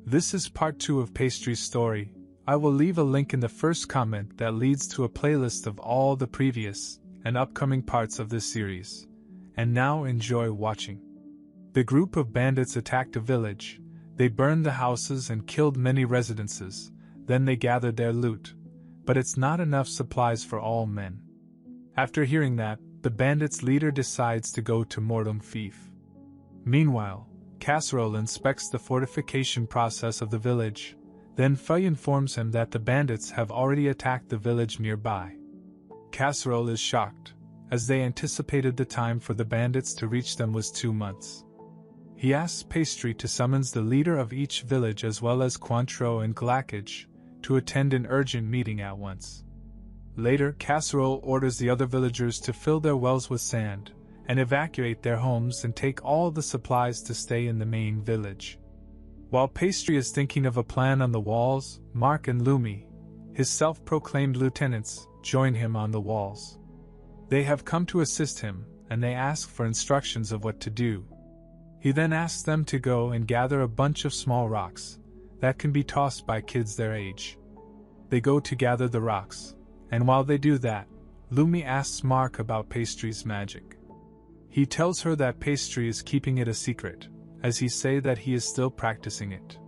This is part 2 of Pastry's story. I will leave a link in the first comment that leads to a playlist of all the previous and upcoming parts of this series. And now enjoy watching. The group of bandits attacked a village. They burned the houses and killed many residences. Then they gathered their loot. But it's not enough supplies for all men. After hearing that, the bandits' leader decides to go to Mortem Fief. Meanwhile, Casserole inspects the fortification process of the village. Then Feuille informs him that the bandits have already attacked the village nearby. Casserole is shocked, as they anticipated the time for the bandits to reach them was 2 months. He asks Pastry to summons the leader of each village as well as Cointreau and Glackage to attend an urgent meeting at once. Later, Casserole orders the other villagers to fill their wells with sand and evacuate their homes and take all the supplies to stay in the main village. While Pastry is thinking of a plan on the walls, Mark and Lumi, his self-proclaimed lieutenants, join him on the walls. They have come to assist him, and they ask for instructions of what to do. He then asks them to go and gather a bunch of small rocks that can be tossed by kids their age. They go to gather the rocks, and while they do that, Lumi asks Mark about Pastry's magic. He tells her that Pastry is keeping it a secret, as he say that he is still practicing it.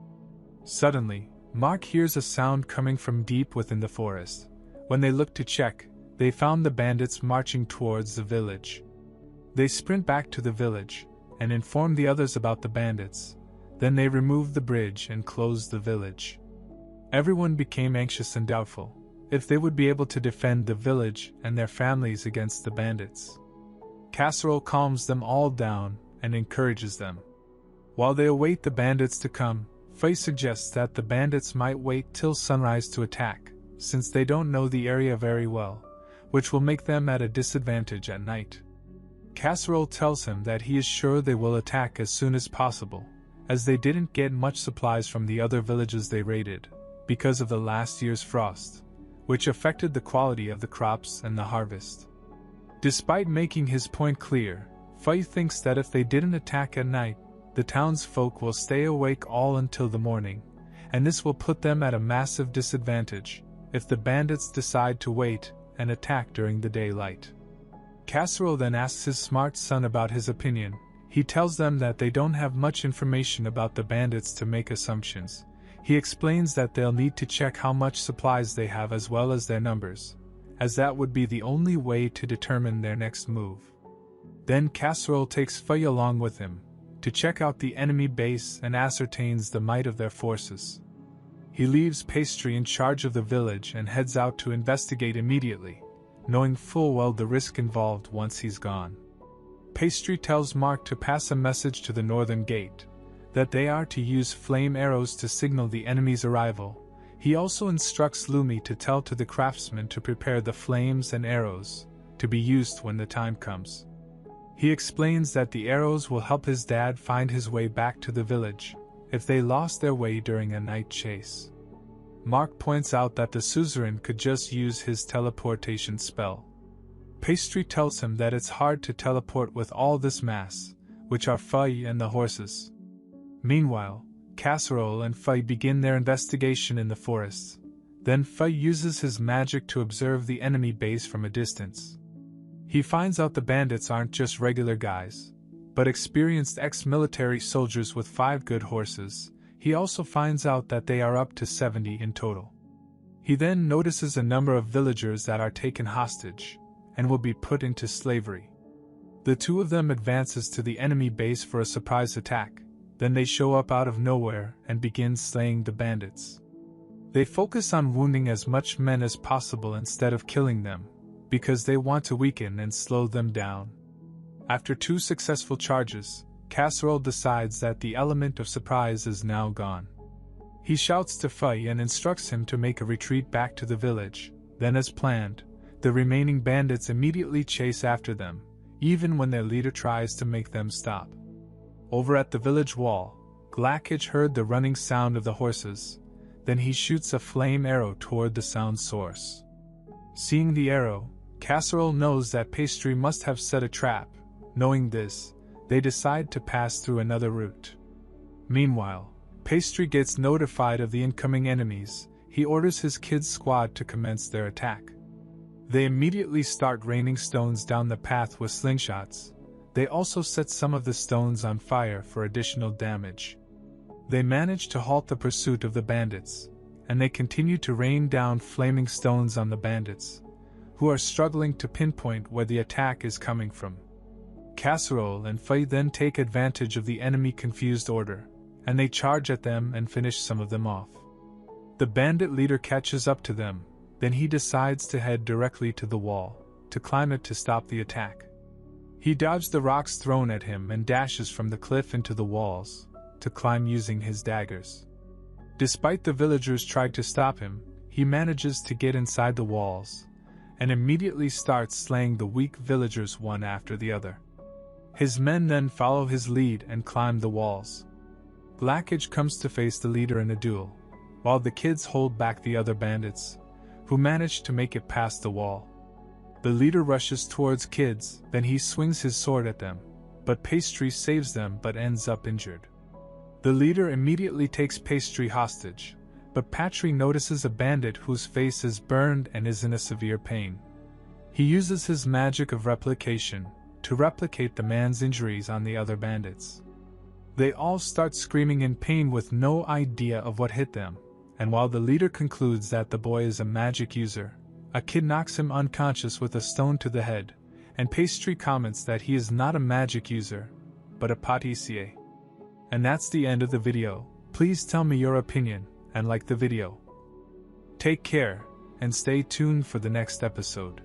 Suddenly, Mark hears a sound coming from deep within the forest. When they look to check, they found the bandits marching towards the village. They sprint back to the village and inform the others about the bandits. Then they removed the bridge and closed the village. Everyone became anxious and doubtful if they would be able to defend the village and their families against the bandits. Casserole calms them all down and encourages them. While they await the bandits to come, Feuille suggests that the bandits might wait till sunrise to attack, since they don't know the area very well, which will make them at a disadvantage at night. Casserole tells him that he is sure they will attack as soon as possible, as they didn't get much supplies from the other villages they raided, because of the last year's frost, which affected the quality of the crops and the harvest. Despite making his point clear, Feuille thinks that if they didn't attack at night, the townsfolk will stay awake all until the morning, and this will put them at a massive disadvantage if the bandits decide to wait and attack during the daylight. Casserole then asks his smart son about his opinion. He tells them that they don't have much information about the bandits to make assumptions. He explains that they'll need to check how much supplies they have as well as their numbers, as that would be the only way to determine their next move. Then Casserole takes Feuille along with him to check out the enemy base and ascertains the might of their forces. He leaves Pastry in charge of the village and heads out to investigate immediately, knowing full well the risk involved once he's gone. Pastry tells Mark to pass a message to the northern gate, that they are to use flame arrows to signal the enemy's arrival. He also instructs Lumi to tell to the craftsmen to prepare the flames and arrows, to be used when the time comes. He explains that the arrows will help his dad find his way back to the village, if they lost their way during a night chase. Mark points out that the suzerain could just use his teleportation spell. Pastry tells him that it's hard to teleport with all this mass, which are Feuille and the horses. Meanwhile, Casserole and Feuille begin their investigation in the forest. Then Feuille uses his magic to observe the enemy base from a distance. He finds out the bandits aren't just regular guys, but experienced ex-military soldiers with 5 good horses. He also finds out that they are up to 70 in total. He then notices a number of villagers that are taken hostage and will be put into slavery. The 2 of them advances to the enemy base for a surprise attack. Then they show up out of nowhere and begin slaying the bandits. They focus on wounding as much men as possible instead of killing them, because they want to weaken and slow them down. After 2 successful charges, Casserole decides that the element of surprise is now gone. He shouts to Feuille and instructs him to make a retreat back to the village. Then, as planned, the remaining bandits immediately chase after them, even when their leader tries to make them stop. Over at the village wall, Glackage heard the running sound of the horses. Then he shoots a flame arrow toward the sound source. Seeing the arrow, Casserole knows that Pastry must have set a trap. Knowing this, they decide to pass through another route. Meanwhile, Pastry gets notified of the incoming enemies. He orders his kids' squad to commence their attack. They immediately start raining stones down the path with slingshots. They also set some of the stones on fire for additional damage. They manage to halt the pursuit of the bandits, and they continue to rain down flaming stones on the bandits, who are struggling to pinpoint where the attack is coming from. Casserole and Fei then take advantage of the enemy confused order, and they charge at them and finish some of them off. The bandit leader catches up to them, then he decides to head directly to the wall, to climb it to stop the attack. He dodges the rocks thrown at him and dashes from the cliff into the walls, to climb using his daggers. Despite the villagers trying to stop him, he manages to get inside the walls, and immediately starts slaying the weak villagers one after the other. His men then follow his lead and climb the walls. Blackage comes to face the leader in a duel, while the kids hold back the other bandits, who manage to make it past the wall. The leader rushes towards kids, then he swings his sword at them, but Pastry saves them but ends up injured. The leader immediately takes Pastry hostage, but Pastry notices a bandit whose face is burned and is in a severe pain. He uses his magic of replication to replicate the man's injuries on the other bandits. They all start screaming in pain with no idea of what hit them, and while the leader concludes that the boy is a magic user, a kid knocks him unconscious with a stone to the head, and Pastry comments that he is not a magic user, but a pâtissier. And that's the end of the video. Please tell me your opinion, and like the video. Take care, and stay tuned for the next episode.